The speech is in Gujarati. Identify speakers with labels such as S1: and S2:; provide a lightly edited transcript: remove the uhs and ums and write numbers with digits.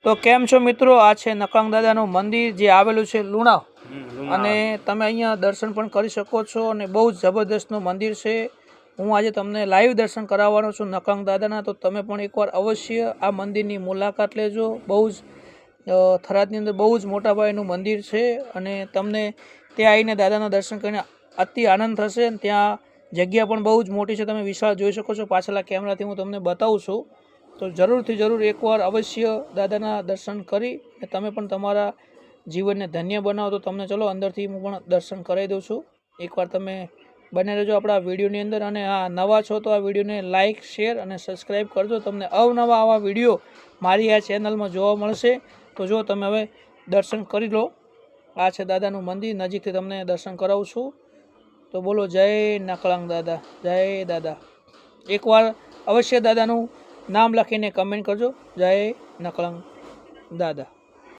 S1: તો કેમ છો મિત્રો? આ છે નકળંગ દાદાનું મંદિર જે આવેલું છે લુણાવ, અને તમે અહીંયા દર્શન પણ કરી શકો છો અને બહુ જ જબરદસ્તનું મંદિર છે. હું આજે તમને લાઈવ દર્શન કરાવવાનો છું નકળંગ દાદાના, તો તમે પણ એકવાર અવશ્ય આ મંદિરની મુલાકાત લેજો. બહુ જ થરાદની અંદર બહુ જ મોટા પાયેનું મંદિર છે અને તમને ત્યાં આવીને દાદાના દર્શન કરીને અતિ આનંદ થશે. ત્યાં જગ્યા પણ બહુ જ મોટી છે, તમે વિશાળ જોઈ શકો છો. પાછળના કેમેરાથી હું તમને બતાવું છું. તો જરૂરથી જરૂર એકવાર અવશ્ય દાદાના દર્શન કરી તમે પણ તમારા જીવનને ધન્ય બનાવો. તો તમને ચલો અંદરથી હું પણ દર્શન કરાવી દઉં છું. એકવાર તમે બને રહેજો આપણા વિડીયોની અંદર, અને આ નવા છો તો આ વિડીયોને લાઇક, શેર અને સબસ્ક્રાઈબ કરજો. તમને અવનવા આવા વિડીયો મારી આ ચેનલમાં જોવા મળશે. તો જો તમે હવે દર્શન કરી લો. આ છે દાદાનું મંદિર, નજીકથી તમને દર્શન કરાવું છું. તો બોલો જય નકળંગ દાદા, જય દાદા. એકવાર અવશ્ય દાદાનું નામ લખીને કમેન્ટ કરજો, જય નકળંગ દાદા.